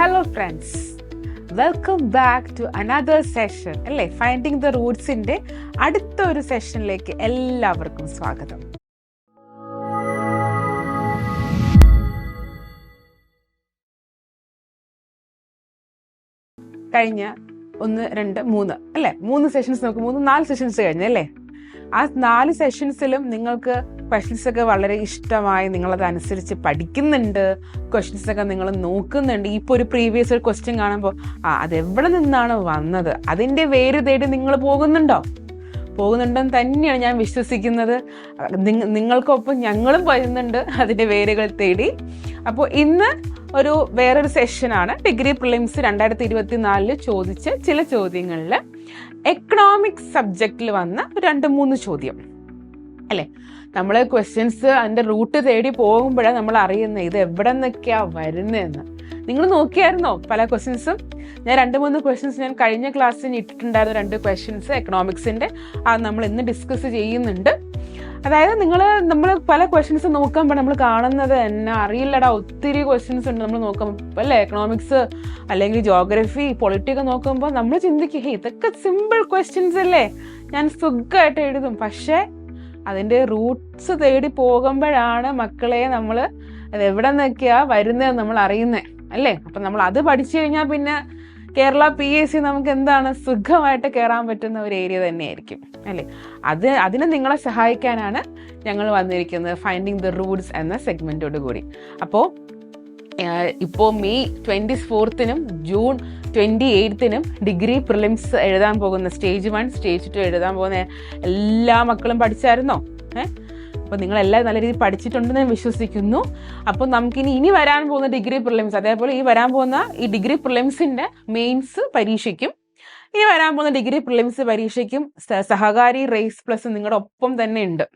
Hello friends, welcome back to another session അല്ലേ. Finding the റൂട്ട്സിൻ്റെ അടുത്ത ഒരു സെഷനിലേക്ക് എല്ലാവർക്കും സ്വാഗതം. കഴിഞ്ഞ 1, 2, 3 അല്ലേ, 3 സെഷൻസ് നോക്കും, 4 സെഷൻസ് കഴിഞ്ഞല്ലേ. ആ 4 സെഷൻസിലും നിങ്ങൾക്ക് ക്വസ്റ്റ്യൻസ് ഒക്കെ വളരെ ഇഷ്ടമായി, നിങ്ങളതനുസരിച്ച് പഠിക്കുന്നുണ്ട്, ക്വസ്റ്റ്യൻസ് ഒക്കെ നിങ്ങൾ നോക്കുന്നുണ്ട്. ഇപ്പോൾ ഒരു പ്രീവിയസ് ഒരു ക്വസ്റ്റ്യൻ കാണുമ്പോൾ അതെവിടെ നിന്നാണ് വന്നത്, അതിൻ്റെ വേര് തേടി നിങ്ങൾ പോകുന്നുണ്ടെന്ന് തന്നെയാണ് ഞാൻ വിശ്വസിക്കുന്നത്. നിങ്ങൾക്കൊപ്പം ഞങ്ങളും വരുന്നുണ്ട് അതിൻ്റെ വേരുകൾ തേടി. അപ്പോൾ ഇന്ന് വേറൊരു സെഷനാണ് ഡിഗ്രി പ്രിലിംസ് 2024 ചോദിച്ച ചില ചോദ്യങ്ങളിൽ എക്കണോമിക്സ് സബ്ജക്റ്റിൽ വന്ന 2-3 ചോദ്യം അല്ലേ. നമ്മൾ ക്വസ്റ്റ്യൻസ് അതിൻ്റെ റൂട്ട് തേടി പോകുമ്പോഴാണ് നമ്മൾ അറിയുന്നത് ഇത് എവിടെ നിന്നൊക്കെയാണ് വരുന്നതെന്ന്. നിങ്ങൾ നോക്കിയായിരുന്നോ പല ക്വസ്റ്റ്യൻസും? ഞാൻ 2-3 ക്വസ്റ്റ്യൻസ് ഞാൻ കഴിഞ്ഞ ക്ലാസ്സിന് ഇട്ടിട്ടുണ്ടായിരുന്നു, 2 ക്വസ്റ്റ്യൻസ് എക്കണോമിക്സിൻ്റെ. അത് നമ്മൾ ഇന്ന് ഡിസ്കസ് ചെയ്യുന്നുണ്ട്. അതായത് നമ്മൾ പല ക്വസ്റ്റ്യൻസ് നോക്കുമ്പോൾ നമ്മൾ കാണുന്നത് എന്നെ അറിയില്ലടാ, ഒത്തിരി ക്വസ്റ്റ്യൻസ് ഉണ്ട് നമ്മൾ നോക്കുമ്പോൾ അല്ലേ. എക്കണോമിക്സ് അല്ലെങ്കിൽ ജോഗ്രഫി, പൊളിറ്റിക്സ് നോക്കുമ്പോൾ നമ്മൾ ചിന്തിക്കുക ഇതൊക്കെ സിമ്പിൾ ക്വസ്റ്റ്യൻസ് അല്ലേ, ഞാൻ സുഖമായിട്ട് എഴുതും. പക്ഷേ അതിൻ്റെ റൂട്ട്സ് തേടി പോകുമ്പോഴാണ് മക്കളെ നമ്മൾ അത് എവിടെ നിന്നൊക്കെയാണ് വരുന്നതെന്ന് നമ്മൾ അറിയുന്നത് അല്ലേ. അപ്പം നമ്മൾ അത് പഠിച്ചു കഴിഞ്ഞാൽ പിന്നെ കേരള PSC നമുക്ക് എന്താണ് സുഖമായിട്ട് കയറാൻ പറ്റുന്ന ഒരു ഏരിയ തന്നെയായിരിക്കും അല്ലേ. അതിന് നിങ്ങളെ സഹായിക്കാനാണ് ഞങ്ങൾ വന്നിരിക്കുന്നത്, ഫൈൻഡിങ് ദ റൂട്ട്സ് എന്ന സെഗ്മെൻറ്റോട് കൂടി. ഇപ്പോൾ May 24 June 28 ഡിഗ്രി പ്രിലിംസ് എഴുതാൻ പോകുന്ന സ്റ്റേജ് 1, സ്റ്റേജ് 2 എഴുതാൻ പോകുന്ന എല്ലാ മക്കളും പഠിച്ചായിരുന്നോ? അപ്പോൾ നിങ്ങളെല്ലാം നല്ല രീതിയിൽ പഠിച്ചിട്ടുണ്ടെന്ന് ഞാൻ വിശ്വസിക്കുന്നു. അപ്പോൾ നമുക്കിനി വരാൻ പോകുന്ന ഡിഗ്രി പ്രിലിംസ്, അതേപോലെ വരാൻ പോകുന്ന ഈ ഡിഗ്രി പ്രിലിംസിൻ്റെ മെയിൻസ് പരീക്ഷയ്ക്കും വരാൻ പോകുന്ന ഡിഗ്രി പ്രിലിംസ് പരീക്ഷയ്ക്കും സഹകാരി റേസ് പ്ലസ് നിങ്ങളുടെ ഒപ്പം തന്നെ ഉണ്ട്.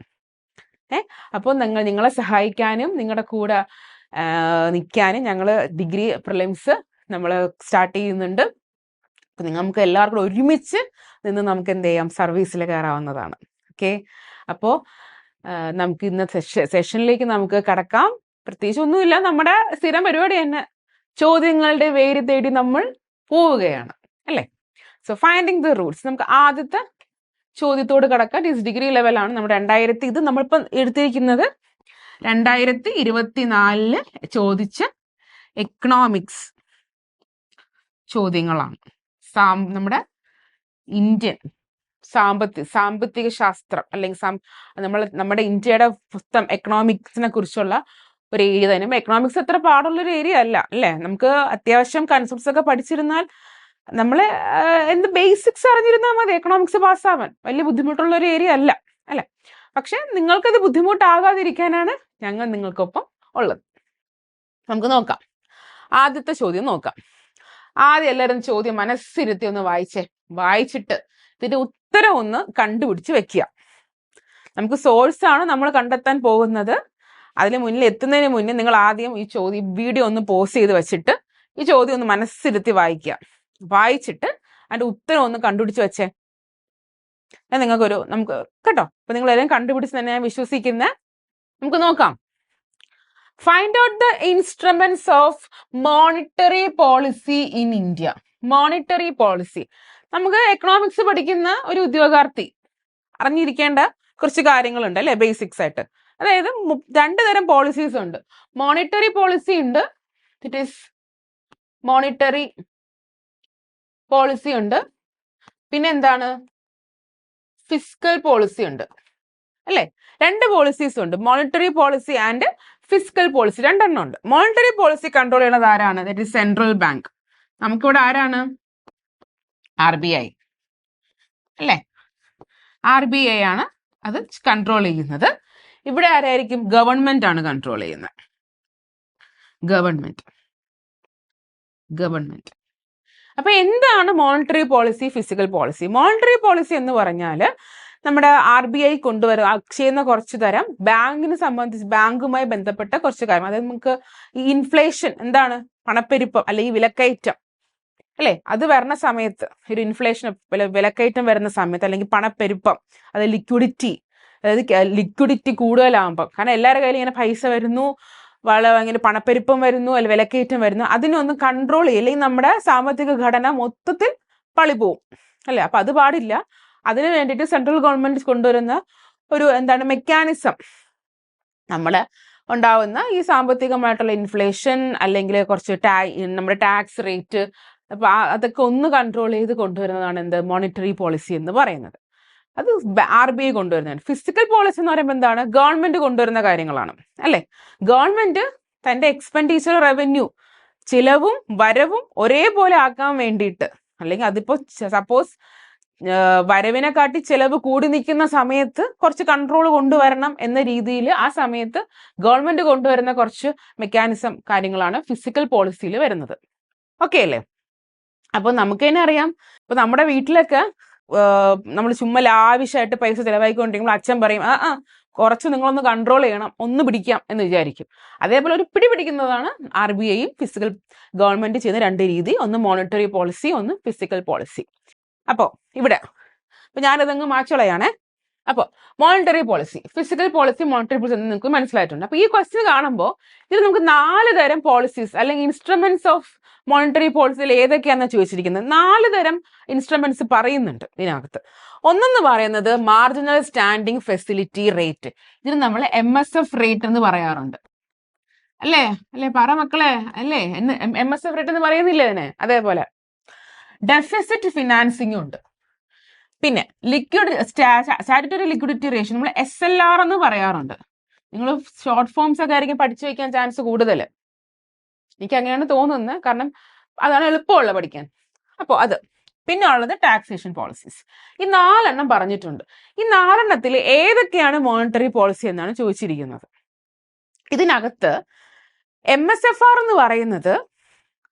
അപ്പോൾ നിങ്ങളെ സഹായിക്കാനും നിങ്ങളുടെ കൂടെ നിൽക്കാനും ഞങ്ങൾ ഡിഗ്രി പ്രിലിംസ് നമ്മൾ സ്റ്റാർട്ട് ചെയ്യുന്നുണ്ട്. അപ്പം നമുക്ക് എല്ലാവർക്കും ഒരുമിച്ച് നിന്ന് നമുക്ക് എന്ത് ചെയ്യാം, സർവീസിൽ കയറാവുന്നതാണ്. ഓക്കെ, അപ്പോൾ നമുക്ക് ഇന്നത്തെ സെഷനിലേക്ക് നമുക്ക് കടക്കാം. പ്രത്യേകിച്ച് ഒന്നുമില്ല, നമ്മുടെ സ്ഥിരം പരിപാടി തന്നെ, ചോദ്യങ്ങളുടെ വേര് തേടി നമ്മൾ പോവുകയാണ് അല്ലേ. സോ ഫൈൻഡിങ് ദ റൂട്ട്സ്, നമുക്ക് ആദ്യത്തെ ചോദ്യത്തോട് കടക്കാം. ഡിഗ്രി ലെവലാണ് നമ്മുടെ 2000. ഇത് നമ്മളിപ്പം എടുത്തിരിക്കുന്നത് 2024 ചോദിച്ച എക്കണോമിക്സ് ചോദ്യങ്ങളാണ്. നമ്മുടെ ഇന്ത്യൻ സാമ്പത്തിക ശാസ്ത്രം അല്ലെങ്കിൽ നമ്മുടെ ഇന്ത്യയുടെ പുസ്തകം എക്കണോമിക്സിനെ കുറിച്ചുള്ള ഒരു ഏരിയ തന്നെ. എക്കണോമിക്സ് അത്ര പാടുള്ളൊരു ഏരിയ അല്ല അല്ലേ. നമുക്ക് അത്യാവശ്യം കൺസെപ്റ്റ്സ് ഒക്കെ പഠിച്ചിരുന്നാൽ നമ്മൾ ബേസിക്സ് അറിഞ്ഞിരുന്നാൽ മതി എക്കണോമിക്സ് പാസ്സാവാൻ. വലിയ ബുദ്ധിമുട്ടുള്ള ഒരു ഏരിയ അല്ല അല്ലേ. പക്ഷെ നിങ്ങൾക്കത് ബുദ്ധിമുട്ടാകാതിരിക്കാനാണ് ഞങ്ങൾ നിങ്ങൾക്കൊപ്പം ഉള്ളത്. നമുക്ക് നോക്കാം, ആദ്യത്തെ ചോദ്യം നോക്കാം. ആദ്യം എല്ലാവരും ചോദ്യം മനസ്സിരുത്തി ഒന്ന് വായിച്ചിട്ട് ഇതിന്റെ ഉത്തരം ഒന്ന് കണ്ടുപിടിച്ച് വെക്കുക. നമുക്ക് സോഴ്സ് ആണ് നമ്മൾ കണ്ടെത്താൻ പോകുന്നത്. അതിന് മുന്നിൽ എത്തുന്നതിന് മുന്നേ നിങ്ങൾ ആദ്യം ഈ വീഡിയോ ഒന്ന് പോസ് ചെയ്ത് വെച്ചിട്ട് ഈ ചോദ്യം ഒന്ന് മനസ്സിരുത്തി വായിച്ചിട്ട് അതിന്റെ ഉത്തരം ഒന്ന് കണ്ടുപിടിച്ച് വെച്ചേ. നമുക്ക് കേട്ടോ. അപ്പൊ നിങ്ങൾ എല്ലാം കണ്ടുപിടിച്ച് തന്നെ ഞാൻ വിശ്വസിക്കുന്നത്. നമുക്ക് നോക്കാം. Find out the instruments of monetary policy in India. Monetary policy, നമുക്ക് എക്കണോമിക്സ് പഠിക്കുന്ന ഒരു ഉദ്യോഗാർത്ഥി അറിഞ്ഞിരിക്കേണ്ട കുറച്ച് കാര്യങ്ങളുണ്ട് അല്ലെ, ബേസിക്സ് ആയിട്ട്. അതായത് 2 തരം പോളിസീസ് ഉണ്ട്. മോണിറ്ററി പോളിസി ഉണ്ട്, ഇറ്റ് ഈസ് മോണിറ്ററി പോളിസി ഉണ്ട്. പിന്നെ എന്താണ്, ഫിസ്ക്കൽ പോളിസി ഉണ്ട് അല്ലെ. 2 പോളിസീസ് ഉണ്ട്, monetary policy and fiscal policy, 2 എണ്ണം ഉണ്ട്. മോണിറ്ററി പോളിസി കൺട്രോൾ ചെയ്യുന്നത് ആരാണ്? That is central bank. നമുക്കിവിടെ ആരാണ്? RBI അല്ലേ. RBI ആണ് അത് കൺട്രോൾ ചെയ്യുന്നത്. ഇവിടെ ആരായിരിക്കും? ഗവൺമെന്റ് ആണ് കൺട്രോൾ ചെയ്യുന്നത്. ഗവൺമെന്റ്. അപ്പൊ എന്താണ് monetary policy, physical policy? Monetary policy എന്ന് പറഞ്ഞാൽ നമ്മുടെ RBI ചെയ്യുന്ന കുറച്ച് തരം ബാങ്കുമായി ബന്ധപ്പെട്ട കുറച്ച് കാര്യം. അതായത് നമുക്ക് ഈ ഇൻഫ്ലേഷൻ എന്താണ്, പണപ്പെരുപ്പം അല്ലെങ്കിൽ വിലക്കയറ്റം അല്ലെ, അത് വരുന്ന സമയത്ത്, ഒരു ഇൻഫ്ലേഷൻ വിലക്കയറ്റം വരുന്ന സമയത്ത് അല്ലെങ്കിൽ പണപ്പെരുപ്പം, അത് ലിക്വിഡിറ്റി, അതായത് ലിക്വിഡിറ്റി കൂടുതലാകുമ്പോൾ, കാരണം എല്ലാവരുടെ കയ്യിലും ഇങ്ങനെ പൈസ വരുന്നു, ഭയങ്കര പണപ്പെരുപ്പം വരുന്നു, അല്ലെങ്കിൽ വിലക്കയറ്റം വരുന്നു, അതിനൊന്ന് കൺട്രോൾ ചെയ്യും, അല്ലെങ്കിൽ നമ്മുടെ സാമ്പത്തിക ഘടന മൊത്തത്തിൽ പളിപോവും അല്ലേ. അപ്പൊ അത് പാടില്ല. അതിന് വേണ്ടിയിട്ട് സെൻട്രൽ ഗവൺമെന്റ് കൊണ്ടുവരുന്ന ഒരു മെക്കാനിസം, നമ്മള് ഉണ്ടാവുന്ന ഈ സാമ്പത്തികമായിട്ടുള്ള ഇൻഫ്ലേഷൻ അല്ലെങ്കിൽ കുറച്ച് നമ്മുടെ ടാക്സ് റേറ്റ്, അപ്പൊ അതൊക്കെ ഒന്ന് കൺട്രോൾ ചെയ്ത് കൊണ്ടുവരുന്നതാണ് എന്ത് മോണിറ്ററി പോളിസി എന്ന് പറയുന്നത്. അത് RBI കൊണ്ടുവരുന്നതാണ്. ഫിസിക്കൽ പോളിസി എന്ന് പറയുമ്പോൾ എന്താണ്, ഗവൺമെന്റ് കൊണ്ടുവരുന്ന കാര്യങ്ങളാണ് അല്ലെ. ഗവൺമെന്റ് തന്റെ എക്സ്പെൻഡിച്ചർ റവന്യൂ, ചിലവും വരവും ഒരേപോലെ ആക്കാൻ വേണ്ടിയിട്ട്, അല്ലെങ്കിൽ അതിപ്പോ സപ്പോസ് വരവിനെ കാട്ടി ചെലവ് കൂടി നിൽക്കുന്ന സമയത്ത് കുറച്ച് കൺട്രോൾ കൊണ്ടുവരണം എന്ന രീതിയിൽ ആ സമയത്ത് ഗവൺമെന്റ് കൊണ്ടുവരുന്ന കുറച്ച് മെക്കാനിസം കാര്യങ്ങളാണ് ഫിസിക്കൽ പോളിസിയിൽ വരുന്നത്. ഓക്കെ അല്ലേ. അപ്പൊ നമുക്ക് തന്നെ അറിയാം, ഇപ്പൊ നമ്മുടെ വീട്ടിലൊക്കെ നമ്മൾ ചുമ്മാ ലാവിഷായിട്ട് പൈസ ചിലവായിക്കൊണ്ടിരിക്കുമ്പോൾ അച്ഛൻ പറയും കുറച്ച് നിങ്ങളൊന്ന് കൺട്രോൾ ചെയ്യണം, ഒന്ന് പിടിക്കാം എന്ന് വിചാരിക്കും. അതേപോലെ ഒരു പിടിക്കുന്നതാണ് RBIയും ഫിസിക്കൽ ഗവൺമെന്റ് ചെയ്യുന്ന രണ്ട് രീതി, ഒന്ന് മോണിറ്ററി പോളിസി, ഒന്ന് ഫിസിക്കൽ പോളിസി. അപ്പോൾ ഇവിടെ ഇപ്പൊ ഞാനതങ്ങ് മാച്ചോളയാണേ. അപ്പോൾ monetary policy, physical policy, monetary policy എന്ന് നിങ്ങൾക്ക് മനസ്സിലായിട്ടുണ്ട്. അപ്പൊ ഈ ക്വസ്റ്റ്യൻ കാണുമ്പോൾ ഇത് നമുക്ക് 4 തരം പോളിസീസ് അല്ലെങ്കിൽ ഇൻസ്ട്രുമെന്റ്സ് ഓഫ് മോണിറ്ററി പോളിസിയിൽ ഏതൊക്കെയാണെന്ന് ചോദിച്ചിരിക്കുന്നത്. 4 തരം ഇൻസ്ട്രുമെന്റ്സ് പറയുന്നുണ്ട് ഇതിനകത്ത്. ഒന്നെന്ന് പറയുന്നത് മാർജിനൽ സ്റ്റാൻഡിംഗ് ഫെസിലിറ്റി റേറ്റ്. ഇതിന് നമ്മൾ MSF റേറ്റ് എന്ന് പറയാറുണ്ട് അല്ലേ. പറ മക്കളെ, അല്ലേ? MSF റേറ്റ് എന്ന് പറയുന്നില്ലേ ഇതിനെ? അതേപോലെ ഡെഫിസിറ്റ് ഫിനാൻസിംഗ് ഉണ്ട്. പിന്നെ സ്റ്റാറ്റ്യൂട്ടറി ലിക്വിഡിറ്റി റേഷ്യോ നമ്മൾ SLR എന്ന് പറയാറുണ്ട്. നിങ്ങൾ ഷോർട്ട് ഫോംസ് ഒക്കെ ആയിരിക്കും പഠിച്ചു വെക്കാൻ ചാൻസ് കൂടുതൽ. എനിക്ക് അങ്ങനെയാണ് തോന്നുന്നത്, കാരണം അതാണ് എളുപ്പമുള്ള പഠിക്കാൻ. അപ്പോൾ അത്. പിന്നെ ഉള്ളത് ടാക്സേഷൻ പോളിസീസ്. ഈ 4 എണ്ണം പറഞ്ഞിട്ടുണ്ട്. ഈ 4 എണ്ണത്തിൽ ഏതൊക്കെയാണ് മോണിറ്ററി പോളിസി എന്നാണ് ചോദിച്ചിരിക്കുന്നത്. ഇതിനകത്ത് MSFR എന്ന് പറയുന്നത്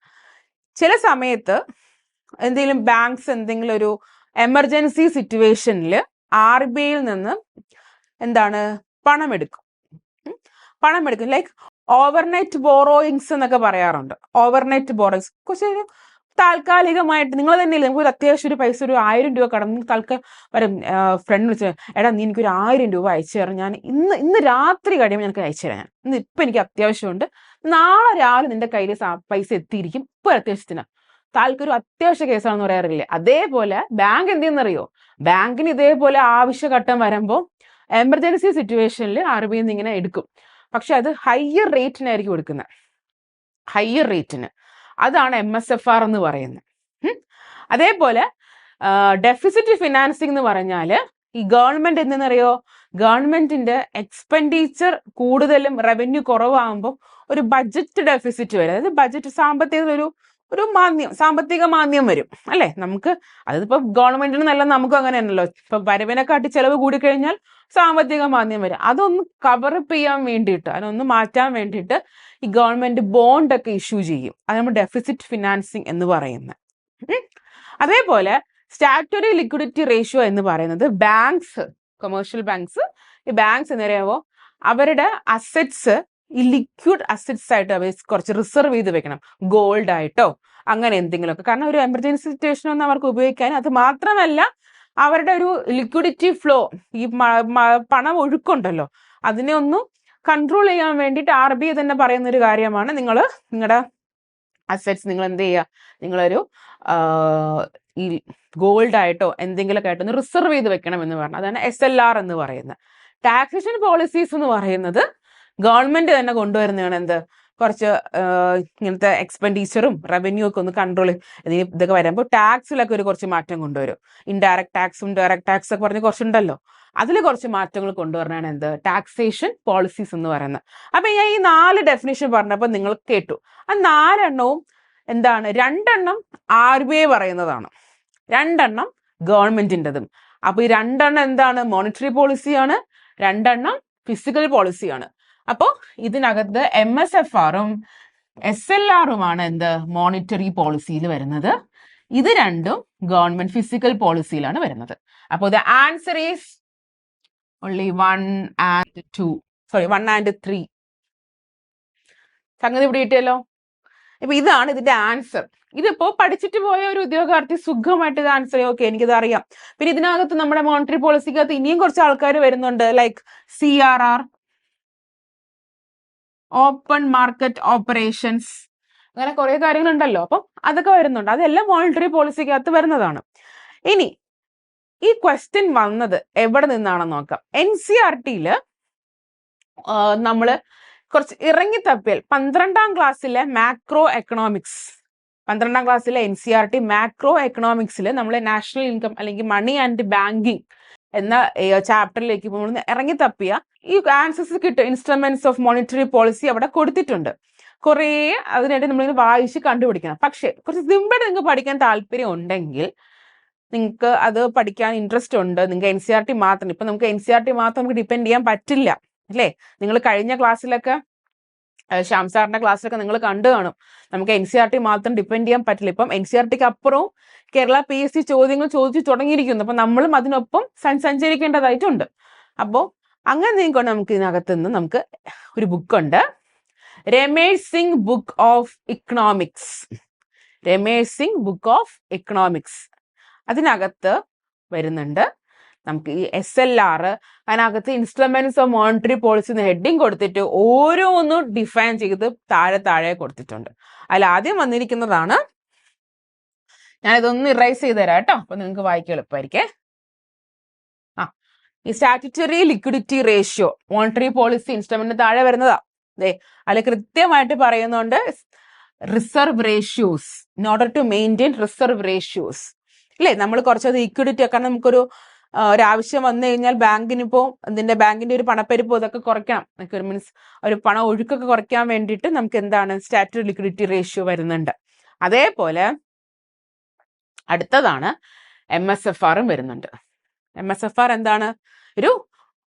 ചില സമയത്ത് എന്തെങ്കിലും ബാങ്ക്സ് എന്തെങ്കിലും ഒരു എമർജൻസി സിറ്റുവേഷനിൽ RBIയിൽ നിന്ന് പണം എടുക്കും. ലൈക്ക് ഓവർനൈറ്റ് ബോറോയിങ്സ് എന്നൊക്കെ പറയാറുണ്ട്. ഓവർനൈറ്റ് ബോറോയിങ്സ് കുറച്ച് താൽക്കാലികമായിട്ട് നിങ്ങൾ തന്നെ ഇല്ല, നമുക്ക് ഒരു അത്യാവശ്യം ഒരു പൈസ, ഒരു 1000 രൂപ കടം തൽക്കാലം വരും. ഫ്രണ്ട് വിളിച്ച്, എടാ നീ എനിക്കൊരു 1000 രൂപ അയച്ചു തരാം, ഞാൻ ഇന്ന് രാത്രി കഴിയുമ്പോൾ എനിക്ക് അയച്ചു തരാം, ഇന്ന് ഇപ്പം എനിക്ക് അത്യാവശ്യമുണ്ട്, നാളെ രാവിലെ നിന്റെ കയ്യിൽ പൈസ എത്തിയിരിക്കും, ഇപ്പൊ അത്യാവശ്യത്തിന്. താൽക്കൊരു അത്യാവശ്യ കേസാണെന്ന് പറയാറില്ലേ, അതേപോലെ ബാങ്ക് എന്ത് ചെയ്യുന്നറിയോ, ബാങ്കിന് ഇതേപോലെ ആവശ്യഘട്ടം വരുമ്പോൾ എമർജൻസി സിറ്റുവേഷനിൽ RBI ഇങ്ങനെ എടുക്കും. പക്ഷെ അത് ഹയർ റേറ്റിനായിരിക്കും എടുക്കുന്നത്, ഹയർ റേറ്റിന്. അതാണ് MSFR എന്ന് പറയുന്നത്. അതേപോലെ ഡെഫിസിറ്റ് ഫിനാൻസിങ് എന്ന് പറഞ്ഞാല് ഈ ഗവൺമെന്റ് എന്തെന്നറിയോ, ഗവൺമെന്റിന്റെ എക്സ്പെൻഡിച്ചർ കൂടുതലും റവന്യൂ കുറവാകുമ്പോൾ ഒരു ബഡ്ജറ്റ് ഡെഫിസിറ്റ് വരും. അതായത് ബഡ്ജറ്റ് സാമ്പത്തിക മാന്ദ്യം വരും അല്ലെ. നമുക്ക് അതിപ്പോ ഗവൺമെന്റിന് നല്ല, നമുക്കും അങ്ങനെ ആണല്ലോ. ഇപ്പൊ വരവിനെക്കാട്ടി ചെലവ് കൂടിക്കഴിഞ്ഞാൽ സാമ്പത്തിക മാന്ദ്യം വരും. അതൊന്ന് കവറപ്പ് ചെയ്യാൻ വേണ്ടിയിട്ട്, അതൊന്ന് മാറ്റാൻ വേണ്ടിയിട്ട് ഈ ഗവൺമെന്റ് ബോണ്ട് ഒക്കെ ഇഷ്യൂ ചെയ്യും. അത് നമ്മൾ ഡെഫിസിറ്റ് ഫിനാൻസിങ് എന്ന് പറയുന്നത്. അതേപോലെ സ്റ്റാറ്റ്യൂട്ടറി ലിക്വിഡിറ്റി റേഷ്യോ എന്ന് പറയുന്നത് ബാങ്ക്സ്, കൊമേഴ്ഷ്യൽ ബാങ്ക്സ്, ഈ ബാങ്ക്സ് എന്ന് പറയുമ്പോൾ അവരുടെ അസറ്റ്സ് ഈ ലിക്വിഡ് അസറ്റ്സ് ആയിട്ട് അവർ കുറച്ച് റിസർവ് ചെയ്ത് വെക്കണം, ഗോൾഡ് ആയിട്ടോ അങ്ങനെ എന്തെങ്കിലുമൊക്കെ. കാരണം ഒരു എമർജൻസി സിറ്റുവേഷൻ ഒന്നും അവർക്ക് ഉപയോഗിക്കാൻ. അത് മാത്രമല്ല അവരുടെ ഒരു ലിക്വിഡിറ്റി ഫ്ലോ, ഈ പണം ഒഴുക്കുണ്ടല്ലോ, അതിനെ ഒന്ന് കൺട്രോൾ ചെയ്യാൻ വേണ്ടിയിട്ട് RBI തന്നെ പറയുന്ന ഒരു കാര്യമാണ്, നിങ്ങളുടെ അസറ്റ്സ് നിങ്ങൾ എന്ത് ചെയ്യുക, നിങ്ങളൊരു ഈ ഗോൾഡ് ആയിട്ടോ എന്തെങ്കിലുമൊക്കെ ആയിട്ടോ ഒന്ന് റിസർവ് ചെയ്ത് വെക്കണം എന്ന് പറഞ്ഞു. അതാണ് SLR എന്ന് പറയുന്നത്. ടാക്സേഷൻ പോളിസീസ് എന്ന് പറയുന്നത് ഗവൺമെന്റ് തന്നെ കൊണ്ടുവരുന്നതാണ്. കുറച്ച് ഇങ്ങനത്തെ എക്സ്പെൻഡിച്ചറും റവന്യൂ ഒക്കെ ഒന്ന് കൺട്രോൾ ഇതൊക്കെ വരുമ്പോൾ ടാക്സിലൊക്കെ ഒരു കുറച്ച് മാറ്റം കൊണ്ടുവരും. ഇൻഡയറക്ട് ടാക്സും ഡയറക്ട് ടാക്സ് ഒക്കെ പറഞ്ഞ് കുറച്ചുണ്ടല്ലോ, അതിൽ കുറച്ച് മാറ്റങ്ങൾ കൊണ്ടുവരണതാണ് ടാക്സേഷൻ പോളിസീസ് എന്ന് പറയുന്നത്. അപ്പൊ ഞാൻ ഈ 4 ഡെഫിനേഷൻ പറഞ്ഞപ്പോൾ നിങ്ങൾ കേട്ടു. ആ 4 എണ്ണവും 2 എണ്ണം RBI പറയുന്നതാണ്, 2 എണ്ണം ഗവൺമെന്റിൻ്റെതും. അപ്പൊ ഈ 2 എണ്ണം മോണിറ്ററി പോളിസിയാണ്, 2 എണ്ണം ഫിസിക്കൽ പോളിസിയാണ്. അപ്പോൾ ഇതിനകത്ത് MSFRും SLRുമാണ് മോണിറ്ററി പോളിസിയിൽ വരുന്നത്. ഇത് രണ്ടും ഗവൺമെന്റ് ഫിസിക്കൽ പോളിസിയിലാണ് വരുന്നത്. അപ്പോൾ the answer is only 1 and 3. സംഗതി ഇവിടെ കിട്ടിയല്ലോ. ഇപ്പൊ ഇതാണ് ഇതിന്റെ ആൻസർ. ഇതിപ്പോ പഠിച്ചിട്ട് പോയ ഒരു ഉദ്യോഗാർത്ഥി സുഖമായിട്ട് ഇത് ആൻസർ ചെയ്യും. ഓക്കെ, എനിക്കിത് അറിയാം. പിന്നെ ഇതിനകത്ത് നമ്മുടെ മോണിറ്ററി പോളിസിക്കകത്ത് ഇനിയും കുറച്ച് ആൾക്കാർ വരുന്നുണ്ട്, like CRR, open market operations, അങ്ങനെ കുറെ കാര്യങ്ങളുണ്ടല്ലോ. അപ്പം അതൊക്കെ വരുന്നുണ്ട്. അതെല്ലാം മോണിറ്ററി പോളിസിക്കകത്ത് വരുന്നതാണ്. ഇനി ഈ ക്വസ്റ്റ്യൻ വന്നത് എവിടെ നിന്നാണെന്ന് നോക്കാം. NCERT-യില് നമ്മള് കുറച്ച് ഇറങ്ങി തപ്പിയാൽ 12ാം ക്ലാസ്സിലെ മാക്രോ എക്കണോമിക്സ്, 12ാം ക്ലാസ്സിലെ NCERT മാക്രോ എക്കണോമിക്സിൽ നമ്മൾ നാഷണൽ ഇൻകം അല്ലെങ്കിൽ മണി ആൻഡ് ബാങ്കിങ് എന്ന ചാപ്റ്ററിലേക്ക് നമ്മൾ ഇറങ്ങി തപ്പിയ ഈ ആൻസേഴ്സ് കിട്ടും. ഇൻസ്ട്രുമെന്റ്സ് ഓഫ് മോണിറ്ററി പോളിസി അവിടെ കൊടുത്തിട്ടുണ്ട്. കുറേ അതിനായിട്ട് നമ്മളിങ്ങനെ വായിച്ച് കണ്ടുപിടിക്കണം. പക്ഷെ കുറച്ച് സിമ്പിൾ നിങ്ങൾക്ക് പഠിക്കാൻ താല്പര്യം ഉണ്ടെങ്കിൽ, നിങ്ങൾക്ക് അത് പഠിക്കാൻ ഇൻട്രസ്റ്റ് ഉണ്ട്, നിങ്ങൾക്ക് NCERT മാത്രം, ഇപ്പൊ നമുക്ക് NCERT മാത്രം നമുക്ക് ഡിപ്പെൻഡ് ചെയ്യാൻ പറ്റില്ല അല്ലേ? നിങ്ങൾ കഴിഞ്ഞ ക്ലാസ്സിലൊക്കെ ശ്യാം സാറിന്റെ ക്ലാസ്സിലൊക്കെ നിങ്ങൾ കണ്ടു കാണും, നമുക്ക് NCERT മാത്രം ഡിപ്പെൻഡ് ചെയ്യാൻ പറ്റില്ല. ഇപ്പം NCERT-ക്ക് അപ്പുറവും കേരള PSC ചോദ്യങ്ങൾ ചോദിച്ചു തുടങ്ങിയിരിക്കുന്നു. അപ്പൊ നമ്മളും അതിനൊപ്പം സഞ്ചരിക്കേണ്ടതായിട്ടുണ്ട്. അപ്പോൾ അങ്ങനെ നീക്കൊണ്ട് നമുക്ക് ഇതിനകത്ത് നിന്ന് നമുക്ക് ഒരു ബുക്കുണ്ട്, Ramesh Singh book of economics. Ramesh Singh book of economics അതിനകത്ത് വരുന്നുണ്ട്. നമുക്ക് ഈ SLR അതിനകത്ത് ഇൻസ്ട്രുമെന്റ്സ് ഓഫ് മോണിറ്ററി പോളിസി എന്ന് ഹെഡിങ് കൊടുത്തിട്ട് ഓരോന്നും ഡിഫൈൻ ചെയ്ത് താഴെ കൊടുത്തിട്ടുണ്ട്. അതിൽ ആദ്യം വന്നിരിക്കുന്നതാണ്, ഞാനിതൊന്ന് ഇറൈസ് ചെയ്ത് തരാം കേട്ടോ, അപ്പൊ നിങ്ങൾക്ക് വായിക്കാൻ എളുപ്പമായിരിക്കേ. ഈ statutory liquidity ratio monetary policy ഇൻസ്ട്രുമെന്റിന് താഴെ വരുന്നതാ. അതിൽ കൃത്യമായിട്ട് പറയുന്നുണ്ട് reserve ratios, in order to maintain reserve ratios അല്ലേ. നമ്മൾ കുറച്ചത് ഇക്വിഡിറ്റി ഒക്കെ, നമുക്കൊരു ഒരാവശ്യം വന്നു കഴിഞ്ഞാൽ ബാങ്കിനിപ്പോ ബാങ്കിന്റെ ഒരു പണപ്പെരുപ്പം ഇതൊക്കെ കുറയ്ക്കണം, മീൻസ് ഒരു പണ ഒഴുക്കൊക്കെ കുറയ്ക്കാൻ വേണ്ടിയിട്ട് നമുക്ക് എന്താണ് സ്റ്റാറ്റ്യൂട്ടറി ലിക്വിഡിറ്റി റേഷ്യോ വരുന്നുണ്ട്. അതേപോലെ അടുത്തതാണ് MSFR-ഉം വരുന്നുണ്ട്. MSFR എന്താണ്? ഒരു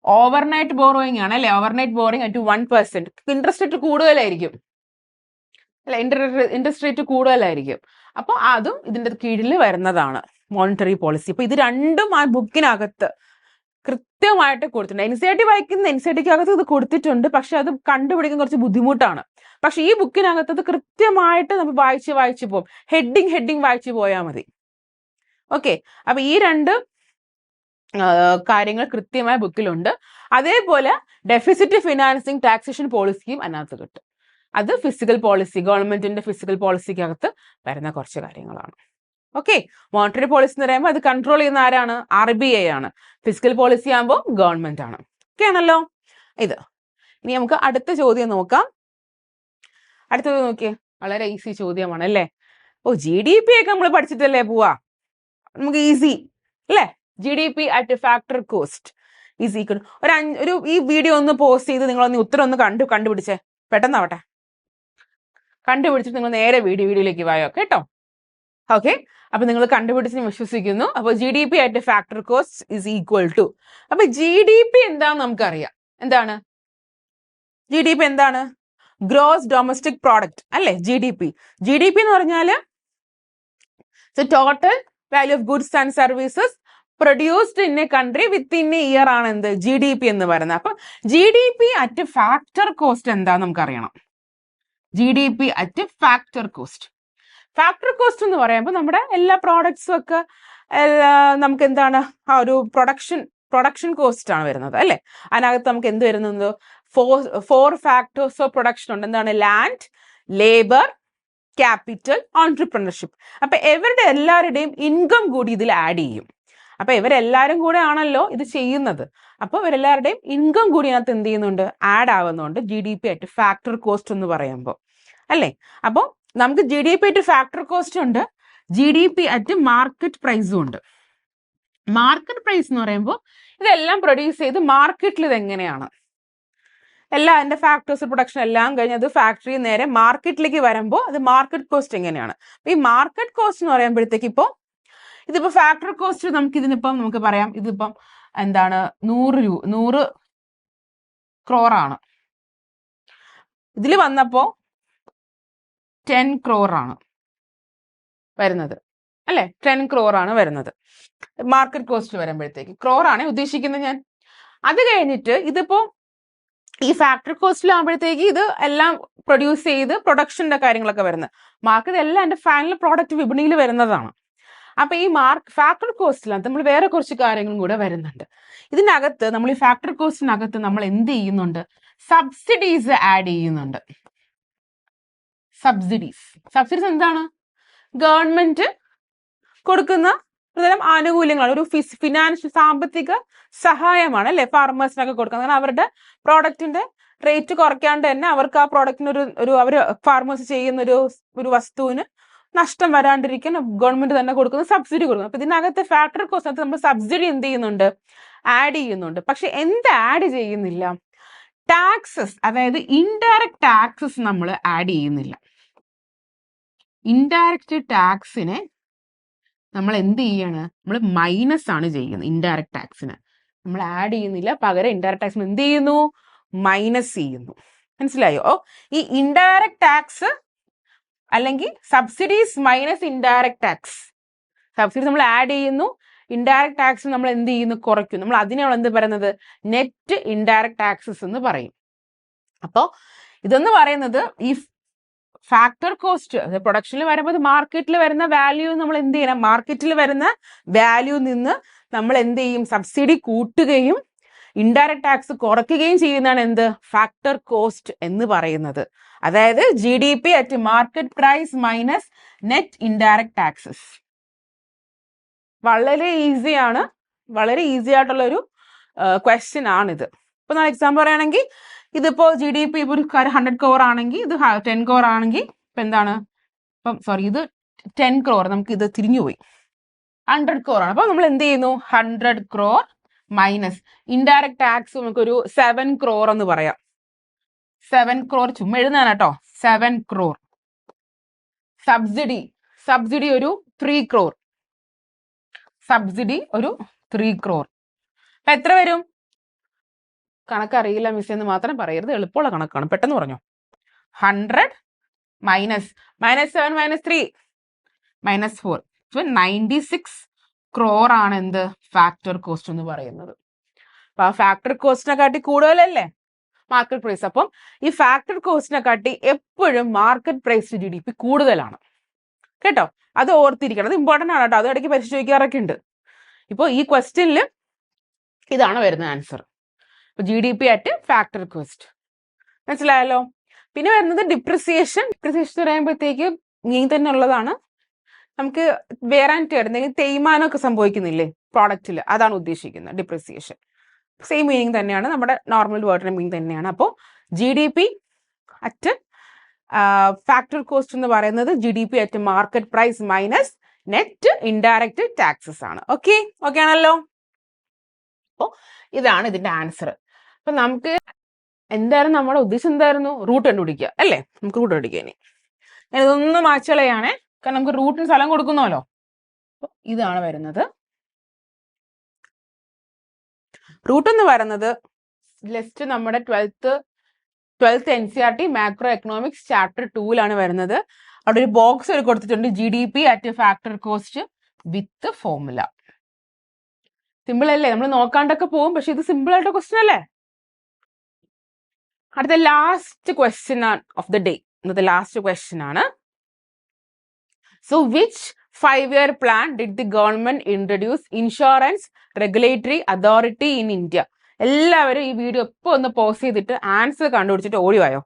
ഓവർനൈറ്റ് ബോറോയിങ് ആണ് അല്ലെ. Overnight borrowing at 1%, interest rate കൂടുതലായിരിക്കും അല്ലെ, ഇൻട്രസ്റ്റ് റേറ്റ് കൂടുതലായിരിക്കും. അപ്പൊ അതും ഇതിന്റെ കീഴിൽ വരുന്നതാണ് മോണിറ്ററി പോളിസി. അപ്പൊ ഇത് രണ്ടും ആ ബുക്കിനകത്ത് കൃത്യമായിട്ട് കൊടുത്തിട്ടുണ്ട്. NCERT വായിക്കുന്ന NCERT-ക്കകത്ത് ഇത് കൊടുത്തിട്ടുണ്ട്, പക്ഷെ അത് കണ്ടുപിടിക്കാൻ കുറച്ച് ബുദ്ധിമുട്ടാണ്. പക്ഷെ ഈ ബുക്കിനകത്ത് അത് കൃത്യമായിട്ട് നമ്മൾ വായിച്ച് പോകും. ഹെഡിങ് വായിച്ചു പോയാൽ മതി. ഓക്കെ, അപ്പൊ ഈ രണ്ട് കാര്യങ്ങൾ കൃത്യമായ ബുക്കിലുണ്ട്. അതേപോലെ ഡെഫിസിറ്റ് ഫിനാൻസിങ് ടാക്സേഷൻ പോളിസിയും അതിനകത്ത് കിട്ടും. അത് ഫിസിക്കൽ പോളിസി, ഗവൺമെന്റിന്റെ ഫിസിക്കൽ പോളിസിക്കകത്ത് വരുന്ന കുറച്ച് കാര്യങ്ങളാണ്. ഓക്കെ, മോണിറ്ററി പോളിസി എന്ന് പറയുമ്പോൾ അത് കൺട്രോൾ ചെയ്യുന്ന ആരാണ്? RBI ആണ്. ഫിസിക്കൽ പോളിസി ആകുമ്പോൾ ഗവൺമെന്റ് ആണ്. ഓക്കെ ആണല്ലോ ഇത്. ഇനി നമുക്ക് അടുത്ത ചോദ്യം നോക്കാം. അടുത്തത് നോക്കിയേ, വളരെ ഈസി ചോദ്യമാണ് അല്ലേ. GDP ഒക്കെ നമ്മൾ പഠിച്ചിട്ടല്ലേ പോവാ, നമുക്ക് ഈസി അല്ലേ. GDP at factor cost is equal ഒരു ഈ വീഡിയോ ഒന്ന് പോസ്റ്റ് ചെയ്ത് നിങ്ങളൊന്ന് ഉത്തരം ഒന്ന് കണ്ടുപിടിച്ചേ, പെട്ടെന്നാവട്ടെ. കണ്ടുപിടിച്ചിട്ട് നിങ്ങൾ നേരെ വീഡിയോയിലേക്ക് വായോ കേട്ടോ. ഓക്കെ, അപ്പൊ നിങ്ങൾ കണ്ടുപിടിച്ച് വിശ്വസിക്കുന്നു. അപ്പൊ GDP at factor cost is equal to, അപ്പൊ GDP എന്താന്ന് നമുക്കറിയാം. എന്താണ് GDP? എന്താണ്? ഗ്രോസ് ഡൊമസ്റ്റിക് പ്രോഡക്റ്റ് അല്ലെ. GDP എന്ന് പറഞ്ഞാല് total value of goods and services produced in a country within a year ആണ് എന്ത് GDP എന്ന് പറയുന്നത്. അപ്പൊ GDP അറ്റ് ഫാക്ടർ കോസ്റ്റ് എന്താന്ന് നമുക്കറിയണം. GDP at factor cost. Factor cost എന്ന് പറയുമ്പോൾ നമ്മുടെ എല്ലാ പ്രോഡക്ട്സും ഒക്കെ നമുക്ക് എന്താണ് ആ ഒരു പ്രൊഡക്ഷൻ കോസ്റ്റ് ആണ് വരുന്നത് അല്ലെ. അതിനകത്ത് നമുക്ക് എന്ത് വരുന്നത്? ഫോർ ഫാക്ടേഴ്സ് ഓഫ് പ്രൊഡക്ഷൻ ഉണ്ട്. എന്താണ്? Land, labour, capital, entrepreneurship. അപ്പൊ ഇവരുടെ എല്ലാവരുടെയും ഇൻകം കൂടി ഇതിൽ ആഡ് ചെയ്യും. അപ്പൊ ഇവരെല്ലാരും കൂടെ ആണല്ലോ ഇത് ചെയ്യുന്നത്. അപ്പൊ ഇവരെല്ലാവരുടെയും ഇൻകം കൂടി അതിനകത്ത് എന്ത് ചെയ്യുന്നുണ്ട്? ആഡ് ആവുന്നുണ്ട് GDP അറ്റ് ഫാക്ടർ കോസ്റ്റ് എന്ന് പറയുമ്പോൾ അല്ലേ. അപ്പൊ നമുക്ക് GDP അറ്റ് ഫാക്ടർ കോസ്റ്റ് ഉണ്ട്, GDP അറ്റ് മാർക്കറ്റ് പ്രൈസും ഉണ്ട്. മാർക്കറ്റ് പ്രൈസ് എന്ന് പറയുമ്പോൾ ഇതെല്ലാം പ്രൊഡ്യൂസ് ചെയ്ത് മാർക്കറ്റിൽ ഇത് എങ്ങനെയാണ് എല്ലാം അതിന്റെ ഫാക്ടേഴ്സ് പ്രൊഡക്ഷൻ എല്ലാം കഴിഞ്ഞ് അത് ഫാക്ടറി നേരെ മാർക്കറ്റിലേക്ക് വരുമ്പോൾ അത് മാർക്കറ്റ് കോസ്റ്റ് എങ്ങനെയാണ്. ഈ മാർക്കറ്റ് കോസ്റ്റ് എന്ന് പറയുമ്പോഴത്തേക്ക് ഇതിപ്പോ ഫാക്ടർ കോസ്റ്റ് നമുക്ക് പറയാം, ഇതിപ്പം എന്താണ് 100 ക്രോറാണ്. ഇതിൽ വന്നപ്പോ 10 ക്രോറാണ് വരുന്നത് അല്ലെ. 10 ക്രോറാണ് വരുന്നത് മാർക്കറ്റ് കോസ്റ്റ് വരുമ്പോഴത്തേക്ക്. ക്രോറാണ് ഉദ്ദേശിക്കുന്നത് ഞാൻ. അത് കഴിഞ്ഞിട്ട് ഇതിപ്പോ ഈ ഫാക്ടറി കോസ്റ്റിലാകുമ്പോഴത്തേക്ക് ഇത് എല്ലാം പ്രൊഡ്യൂസ് ചെയ്ത് പ്രൊഡക്ഷന്റെ കാര്യങ്ങളൊക്കെ വരുന്നത്. മാർക്കറ്റ് എല്ലാം എന്റെ ഫൈനൽ പ്രോഡക്റ്റ് വിപണിയിൽ വരുന്നതാണ്. അപ്പൊ ഈ ഫാക്ടറി കോസ്റ്റിനകത്ത് നമ്മൾ വേറെ കുറച്ച് കാര്യങ്ങളും കൂടെ വരുന്നുണ്ട്. ഇതിനകത്ത് നമ്മൾ ഈ ഫാക്ടറി കോസ്റ്റിനകത്ത് നമ്മൾ എന്ത് ചെയ്യുന്നുണ്ട്? സബ്സിഡീസ് ആഡ് ചെയ്യുന്നുണ്ട്. സബ്സിഡീസ് എന്താണ്? ഗവൺമെന്റ് കൊടുക്കുന്ന ഒരുതരം ആനുകൂല്യങ്ങൾ, ഒരു ഫിനാൻഷ്യൽ സാമ്പത്തിക സഹായമാണ് അല്ലെ ഫാർമേഴ്സിനൊക്കെ കൊടുക്കുന്നത്. കാരണം അവരുടെ പ്രോഡക്റ്റിന്റെ റേറ്റ് കുറയ്ക്കാണ്ട് തന്നെ അവർക്ക് ആ പ്രോഡക്റ്റിന് ഒരു അവർ ഫാർമേഴ്സ് ചെയ്യുന്ന ഒരു വസ്തുവിന് നഷ്ടം വരാണ്ടിരിക്കാൻ ഗവൺമെന്റ് തന്നെ കൊടുക്കുന്ന സബ്സിഡി കൊടുക്കുന്നു. അപ്പൊ ഇതിനകത്ത് ഫാക്ടറി കോസ്റ്റ് നമ്മൾ സബ്സിഡി എന്ത് ചെയ്യുന്നുണ്ട്? ആഡ് ചെയ്യുന്നുണ്ട്. പക്ഷെ എന്ത് ആഡ് ചെയ്യുന്നില്ല? ടാക്സസ്, അതായത് ഇൻഡയറക്റ്റ് ടാക്സസ് നമ്മൾ ആഡ് ചെയ്യുന്നില്ല. ഇൻഡയറക്റ്റ് ടാക്സിനെ നമ്മൾ എന്ത് ചെയ്യാണ്? നമ്മൾ മൈനസ് ആണ് ചെയ്യുന്നത്. ഇൻഡയറക്റ്റ് ടാക്സിന് നമ്മൾ ആഡ് ചെയ്യുന്നില്ല, പകരം ഇൻഡയറക്റ്റ് ടാക്സിന് എന്ത് ചെയ്യുന്നു? മൈനസ് ചെയ്യുന്നു. മനസ്സിലായോ? ഈ ഇൻഡയറക്റ്റ് ടാക്സ് അല്ലെങ്കിൽ subsidies minus indirect tax. Subsidy നമ്മൾ ആഡ് ചെയ്യുന്നു, ഇൻഡയറക്റ്റ് ടാക്സ് നമ്മൾ എന്ത് ചെയ്യുന്നു? കുറയ്ക്കും. നമ്മൾ അതിനാണ് എന്ത് പറയുന്നത്? നെറ്റ് ഇൻഡയറക്റ്റ് ടാക്സസ് എന്ന് പറയും. അപ്പോൾ ഇതെന്ന് പറയുന്നത് ഈ ഫാക്ടർ കോസ്റ്റ് പ്രൊഡക്ഷനിൽ വരുമ്പോൾ മാർക്കറ്റിൽ വരുന്ന വാല്യൂ നമ്മൾ എന്ത് ചെയ്യണം? മാർക്കറ്റിൽ വരുന്ന വാല്യൂ നിന്ന് നമ്മൾ എന്ത് ചെയ്യും? സബ്സിഡി കൂട്ടുകയും ഇൻഡയറക്റ്റ് ടാക്സ് കുറയ്ക്കുകയും ചെയ്യുന്നതാണ് എന്ത്? ഫാക്ടർ കോസ്റ്റ് എന്ന് പറയുന്നത്. അതായത് GDP at market price minus net indirect taxes. വളരെ ഈസിയാണ്, വളരെ ഈസി ആയിട്ടുള്ള ഒരു ക്വസ്റ്റ്യൻ ആണിത്. ഇപ്പൊ നമ്മൾ എക്സാമ്പിൾ പറയുകയാണെങ്കിൽ ഇതിപ്പോ GDP ഇപ്പോൾ ഒരു 100 crore ആണെങ്കിൽ ഇത് 10 crore ആണെങ്കിൽ ഇപ്പൊ എന്താണ്? ഇപ്പം സോറി, ഇത് 10 crore, നമുക്ക് ഇത് തിരിഞ്ഞുപോയി. 100 crore ആണ്. അപ്പൊ നമ്മൾ എന്ത് ചെയ്യുന്നു? 100 crore മൈനസ് ഇൻഡയറക്റ്റ് ടാക്സ് നമുക്കൊരു 7 crore എന്ന് പറയാം. 7 crore ചുമ്മാ എഴുതാൻ കേട്ടോ. 7 crore. സബ്സിഡി ഒരു 3 crore. സബ്സിഡി ഒരു 3 crore. അപ്പൊ എത്ര വരും? കണക്കറിയില്ല മിസ് എന്ന് മാത്രം പറയരുത്, എളുപ്പമുള്ള കണക്കാണ്, പെട്ടെന്ന് പറഞ്ഞോ. 100 മൈനസ് 7 മൈനസ് 3 മൈനസ് 4. 96 crore ആണ് എന്ത്? ഫാക്ടർ കോസ്റ്റ് എന്ന് പറയുന്നത്. അപ്പൊ ആ ഫാക്ടർ കോസ്റ്റിനെ കാട്ടി കൂടുതലല്ലേ മാർക്കറ്റ് പ്രൈസ്. അപ്പം ഈ ഫാക്ടർ കോസ്റ്റിനെ കാട്ടി എപ്പോഴും മാർക്കറ്റ് പ്രൈസ് GDP കൂടുതലാണ് കേട്ടോ. അത് ഓർത്തിരിക്കണം, അത് ഇമ്പോർട്ടൻ്റ് ആണ് കേട്ടോ. അത് ഇടയ്ക്ക് പരിശോധിക്കാറൊക്കെ ഉണ്ട്. ഇപ്പോൾ ഈ ക്വസ്റ്റ്യനിൽ ഇതാണ് വരുന്ന answer. GDP at factor cost. മനസ്സിലായല്ലോ? പിന്നെ വരുന്നത് ഡിപ്രിസിയേഷൻ. ഡിപ്രിസിയേഷൻ പറയുമ്പോഴത്തേക്ക് ഇങ്ങനെ തന്നെ ഉള്ളതാണ്. നമുക്ക് വേറെ എന്തെങ്കിലും തേയ്മാനമൊക്കെ സംഭവിക്കുന്നില്ലേ പ്രോഡക്റ്റിൽ, അതാണ് ഉദ്ദേശിക്കുന്നത് ഡിപ്രിസിയേഷൻ. സെയിം മീനിങ് തന്നെയാണ്, നമ്മുടെ നോർമൽ വേർഡിന്റെ മീനിങ് തന്നെയാണ്. അപ്പോൾ GDP അറ്റ് ഫാക്ടർ കോസ്റ്റ് എന്ന് പറയുന്നത് GDP at market price minus net indirect taxes ആണ്. ഓക്കെ ആണല്ലോ? അപ്പോൾ ഇതാണ് ഇതിന്റെ ആൻസർ. അപ്പൊ നമുക്ക് എന്തായിരുന്നു നമ്മുടെ ഉദ്ദേശം? എന്തായിരുന്നു? റൂട്ട് കണ്ടുപിടിക്കുക അല്ലേ? നമുക്ക് റൂട്ട് കണ്ടുപിടിക്കുക. ഇനി ഇതൊന്നും മാച്ചളയാണേ, കാരണം നമുക്ക് റൂട്ടിന് സ്ഥലം കൊടുക്കുന്നല്ലോ. ഇതാണ് വരുന്നത്. റൂട്ട് എന്ന് പറയുന്നത് ലിസ്റ്റ് നമ്മുടെ 12th NCERT macro economics chapter 2 വരുന്നത്. അവിടെ ഒരു ബോക്സ് കൊടുത്തിട്ടുണ്ട്, GDP at factor cost with formula. Simple അല്ലേ? നമ്മൾ നോക്കാണ്ടൊക്കെ പോകും, പക്ഷെ ഇത് സിമ്പിൾ ആയിട്ട് ക്വസ്റ്റ്യൻ അല്ലേ? അടുത്ത last question of the day. ഇന്നത്തെ ലാസ്റ്റ് ക്വസ്റ്റ്യൻ ആണ്. So which 5-year plan did the government introduce insurance regulatory authority in India? എല്ലാവരും ഈ വീഡിയോ ഇപ്പോൾ ഒന്ന് പോസ് ചെയ്തിട്ട് ആൻസർ കണ്ടുപിടിച്ചിട്ട് ഓടിവായോ.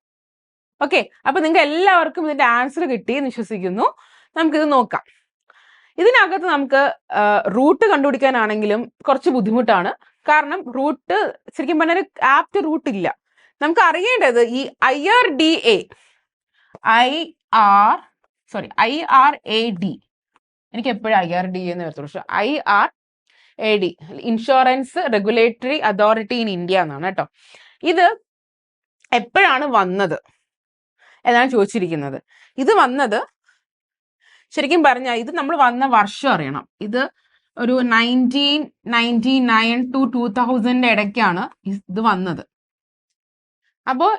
ഓക്കെ, അപ്പൊ നിങ്ങൾക്ക് എല്ലാവർക്കും ഇതിന്റെ ആൻസർ കിട്ടി എന്ന് വിശ്വസിക്കുന്നു. നമുക്കിത് നോക്കാം. ഇതിനകത്ത് നമുക്ക് റൂട്ട് കണ്ടുപിടിക്കാനാണെങ്കിലും കുറച്ച് ബുദ്ധിമുട്ടാണ്. കാരണം റൂട്ട് ശരിക്കും പറഞ്ഞാൽ ആപ്റ്റ് റൂട്ട് ഇല്ല. നമുക്ക് അറിയേണ്ടത് ഈ IRAD, എനിക്ക് എപ്പോഴും IRD എന്ന് വരത്തുള്ളൂ, പക്ഷെ IRAD insurance regulatory authority in India എന്നാണ് കേട്ടോ. ഇത് എപ്പോഴാണ് വന്നത് എന്നാണ് ചോദിച്ചിരിക്കുന്നത്. ഇത് വന്നത് ശരിക്കും പറഞ്ഞാൽ ഇത് നമ്മൾ വന്ന വർഷം അറിയണം. ഇത് ഒരു 1999 to 2000 ഇടയ്ക്കാണ് ഇത് വന്നത്. അപ്പോൾ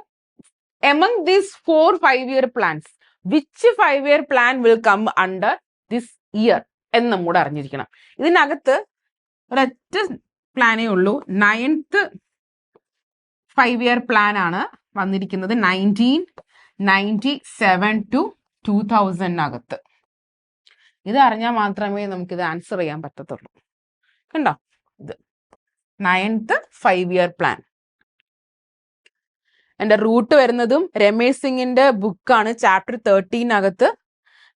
among these 4 5-year plans, which 5-year plan will come under this year എന്ന് നമ്മോട് അറിഞ്ഞിരിക്കണം. ഇതിനകത്ത് ഒരൊറ്റ പ്ലാനേ ഉള്ളൂ. 9th 5-year പ്ലാൻ ആണ് വന്നിരിക്കുന്നത് 1997 to 2000 ഇത് അറിഞ്ഞാൽ മാത്രമേ നമുക്കിത് ആൻസർ ചെയ്യാൻ പറ്റത്തുള്ളൂ. കണ്ടോ, ഇത് 9th 5-year പ്ലാൻ. എൻ്റെ റൂട്ട് വരുന്നതും രമേശ് സിംഗിന്റെ ബുക്കാണ്. ചാപ്റ്റർ 13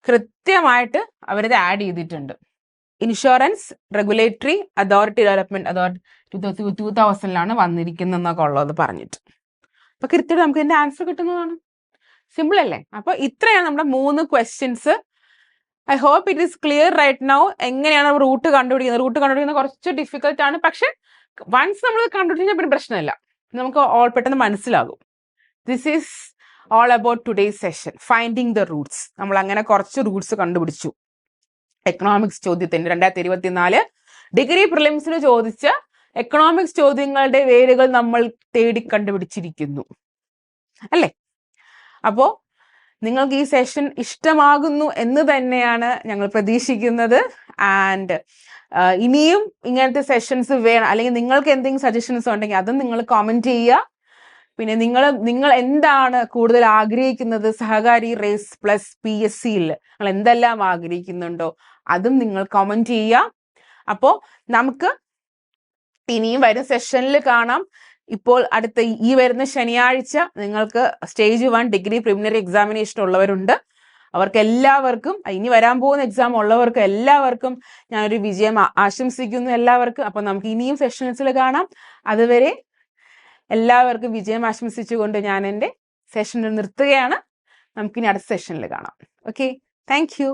കൃത്യമായിട്ട് അവരത് ആഡ് ചെയ്തിട്ടുണ്ട്. Insurance regulatory authority development authority 2000 വന്നിരിക്കുന്നതെന്നൊക്കെ ഉള്ളത് പറഞ്ഞിട്ട്. അപ്പൊ കൃത്യമായിട്ട് നമുക്ക് ഇതിന്റെ ആൻസർ കിട്ടുന്നതാണ്. സിമ്പിൾ അല്ലേ? അപ്പൊ ഇത്രയാണ് നമ്മുടെ 3 questions. I hope it is clear right now. എങ്ങനെയാണ് റൂട്ട് കണ്ടുപിടിക്കുന്നത്? റൂട്ട് കണ്ടുപിടിക്കുന്നത് കുറച്ച് ഡിഫിക്കൽട്ട് ആണ്, പക്ഷെ വൺസ് നമ്മൾ കണ്ടുപിടിച്ചാൽ പിന്നെ പ്രശ്നമില്ല, നമുക്ക് പെട്ടെന്ന് മനസ്സിലാകും. This is all about today's session, finding the Roots. നമ്മൾ അങ്ങനെ കുറച്ച് റൂട്ട്സ് കണ്ടുപിടിച്ചു. എക്കണോമിക്സ് ചോദ്യത്തിന് 2024 ഡിഗ്രി പ്രിലിംസിന് ചോദിച്ച എക്കണോമിക്സ് ചോദ്യങ്ങളുടെ വേരുകൾ നമ്മൾ തേടി കണ്ടുപിടിച്ചിരിക്കുന്നു അല്ലേ? അപ്പോ നിങ്ങൾക്ക് ഈ സെഷൻ ഇഷ്ടമാകുന്നു എന്ന് തന്നെയാണ് ഞങ്ങൾ പ്രതീക്ഷിക്കുന്നത്. ആൻഡ് ഇനിയും ഇങ്ങനത്തെ സെഷൻസ് വേണം, അല്ലെങ്കിൽ നിങ്ങൾക്ക് എന്തെങ്കിലും സജഷൻസ് ഉണ്ടെങ്കിൽ അതും നിങ്ങൾ കമന്റ് ചെയ്യുക. പിന്നെ നിങ്ങൾ എന്താണ് കൂടുതൽ ആഗ്രഹിക്കുന്നത്? സഹകാരി റേസ് പ്ലസ് PSCയിൽ നിങ്ങൾ എന്തെല്ലാം ആഗ്രഹിക്കുന്നുണ്ടോ അതും നിങ്ങൾ കമന്റ് ചെയ്യുക. അപ്പോൾ നമുക്ക് ഇനിയും വരുന്ന സെഷനിൽ കാണാം. ഇപ്പോൾ അടുത്ത ഈ വരുന്ന ശനിയാഴ്ച നിങ്ങൾക്ക് സ്റ്റേജ് 1 ഡിഗ്രി പ്രിലിമിനറി എക്സാമിനേഷൻ ഉള്ളവരുണ്ട്. അവർക്ക് എല്ലാവർക്കും, ഇനി വരാൻ പോകുന്ന എക്സാം ഉള്ളവർക്ക് എല്ലാവർക്കും ഞാനൊരു വിജയം ആശംസിക്കുന്നു എല്ലാവർക്കും. അപ്പൊ നമുക്ക് ഇനിയും സെഷൻസിൽ കാണാം. അതുവരെ എല്ലാവർക്കും വിജയം ആശംസിച്ചുകൊണ്ട് ഞാൻ എൻ്റെ സെഷൻ നിർത്തുകയാണ്. നമുക്കിനി അടുത്ത സെഷനിൽ കാണാം. Okay, thank you.